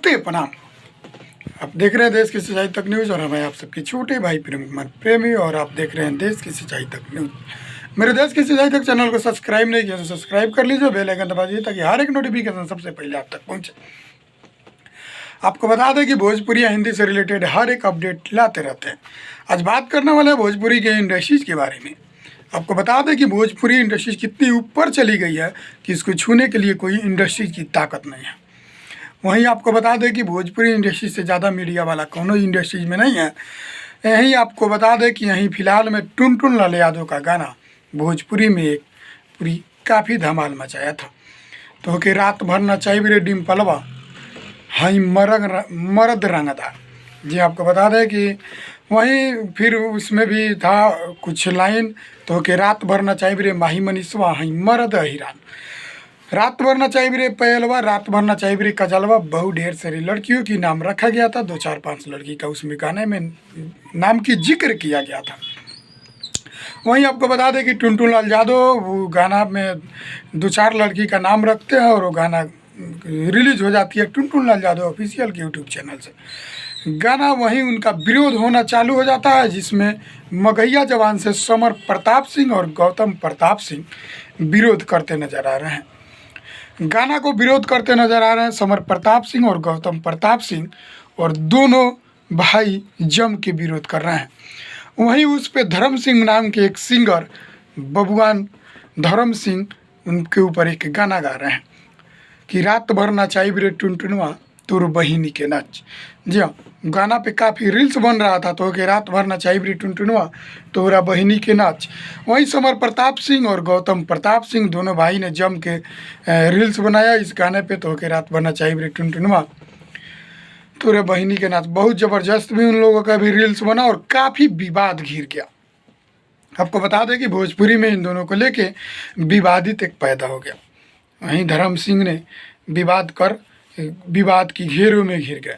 नमस्ते, प्रणाम। आप देख रहे हैं देश की सच्चाई तक न्यूज़ और मैं आप सबके छोटे भाई प्रेम कुमार प्रेमी, और आप देख रहे हैं देश की सच्चाई तक न्यूज़। मेरे देश की सच्चाई तक चैनल को सब्सक्राइब नहीं किया तो सब्सक्राइब कर लीजिए, बेल आइकन दबा दीजिए ताकि हर एक नोटिफिकेशन सबसे पहले आप तक पहुंचे। आपको बता दें कि भोजपुरी या हिंदी से रिलेटेड हर एक अपडेट लाते रहते हैं। आज बात करने वाले हैं भोजपुरी के इंडस्ट्रीज के बारे में। आपको बता दें कि भोजपुरी इंडस्ट्रीज कितनी ऊपर चली गई है कि इसको छूने के लिए कोई इंडस्ट्रीज की ताकत नहीं है। वहीं आपको बता दें कि भोजपुरी इंडस्ट्री से ज़्यादा मीडिया वाला कोनो इंडस्ट्रीज में नहीं है। यहीं आपको बता दें कि यहीं फिलहाल में टुनटुन लाल यादव का गाना भोजपुरी में एक पूरी काफ़ी धमाल मचाया था। तो कि रात भर नचाई रे डिम्पलवा हई मर्द रंगदार। जी आपको बता दें कि वहीं फिर उसमें भी था कुछ लाइन, तो कि रात भर नचाई रे माही मनीषवा हई मर्द हिरान। रात भर नचाई रे पयलवा, रात भर नचाई रे कजलवा। बहु ढेर सारी लड़कियों की नाम रखा गया था, 2 4 5 लड़की का उसमें गाने में नाम की जिक्र किया गया था। वहीं आपको बता दें कि टुनटुन लाल यादव वो गाना में 2 4 लड़की का नाम रखते हैं और वो गाना रिलीज हो जाती है टुनटुन लाल यादव ऑफिशियल के यूट्यूब चैनल से। गाना वहीं उनका विरोध होना चालू हो जाता है, जिसमें मगहिया जवान से समर प्रताप सिंह और गौतम प्रताप सिंह विरोध करते नजर आ रहे हैं। गाना को विरोध करते नजर आ रहे हैं समर प्रताप सिंह और गौतम प्रताप सिंह, और दोनों भाई जम के विरोध कर रहे हैं। वहीं उस पे धर्म सिंह नाम के एक सिंगर बबुआन धर्म सिंह उनके ऊपर एक गाना गा रहे हैं कि रात भर नचाई रे टुनटुनवा तोर बहिनी के नाच। जी हाँ, गाना पे काफ़ी रील्स बन रहा था, तो कि रात भर नचाई रे टुनटुनवा तोरा बहिनी के नाच। वहीं समर प्रताप सिंह और गौतम प्रताप सिंह दोनों भाई ने जम के रील्स बनाया इस गाने पे, तो कि रात भर नचाई रे टुनटुनवा तोरे बहिनी के नाच। बहुत ज़बरदस्त भी उन लोगों का भी रील्स बना और काफ़ी विवाद घिर गया। आपको बता दें कि भोजपुरी में इन दोनों को लेके विवादित एक पैदा हो गया। वहीं धर्म सिंह ने विवाद की घेरों में घिर गए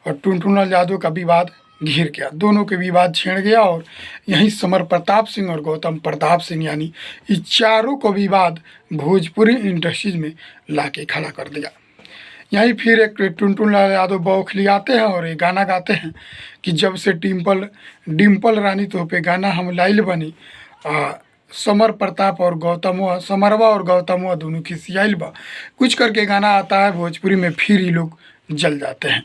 और टुनटुन लाल यादव का विवाद घिर गया। दोनों के विवाद छिड़ गया और यहीं समर प्रताप सिंह और गौतम प्रताप सिंह यानी इस चारों को विवाद भोजपुरी इंडस्ट्रीज में लाके खड़ा कर दिया। यहीं फिर एक टुनटुन लाल यादव बौखलियाते हैं और ये गाना गाते हैं कि जब से डिम्पल रानी तो पे गाना हम लाइल बनी। समर प्रताप और गौतमवा, समरवा और गौतमवा दोनों खिसियाइल बा कुछ करके गाना आता है भोजपुरी में, फिर ये लोग जल जाते हैं।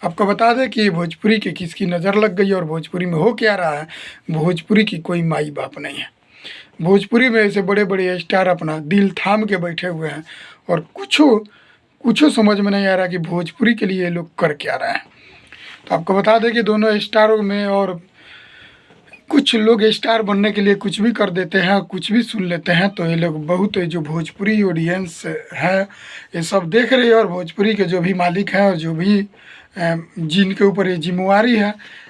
आपको बता दें कि भोजपुरी के किसकी नज़र लग गई और भोजपुरी में हो क्या रहा है। भोजपुरी की कोई माई बाप नहीं है। भोजपुरी में ऐसे बड़े बड़े स्टार अपना दिल थाम के बैठे हुए हैं और कुछ समझ में नहीं आ रहा कि भोजपुरी के लिए ये लोग कर क्या रहे हैं। तो आपको बता दें कि दोनों स्टारों में और कुछ लोग स्टार बनने के लिए कुछ भी कर देते हैं, कुछ भी सुन लेते हैं। तो ये लोग बहुत जो भोजपुरी ऑडियंस है ये सब देख रही है, और भोजपुरी के जो भी मालिक हैं और जो भी जिनके ऊपर ये जिम्मेवारी है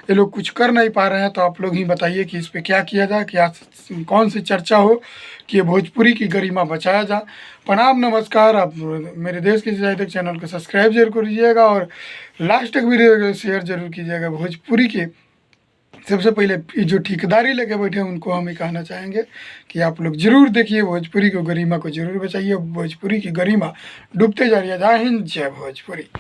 ये लोग कुछ कर नहीं पा रहे हैं। तो आप लोग ही बताइए कि इस पे क्या किया जाए, क्या कौन सी चर्चा हो कि ये भोजपुरी की गरिमा बचाया जाए। प्रणाम, नमस्कार। आप मेरे देश की सच्चाई तक चैनल को सब्सक्राइब जरूर करिएगा और लास्ट तक वीडियो को शेयर जरूर कीजिएगा। भोजपुरी के सबसे पहले जो ठेकेदारी लेके बैठे हैं उनको हम ये कहना चाहेंगे कि आप लोग जरूर देखिए, भोजपुरी की गरिमा को जरूर बचाइए। भोजपुरी की गरिमा डूबते जा रही है। जय हिंद, जय भोजपुरी।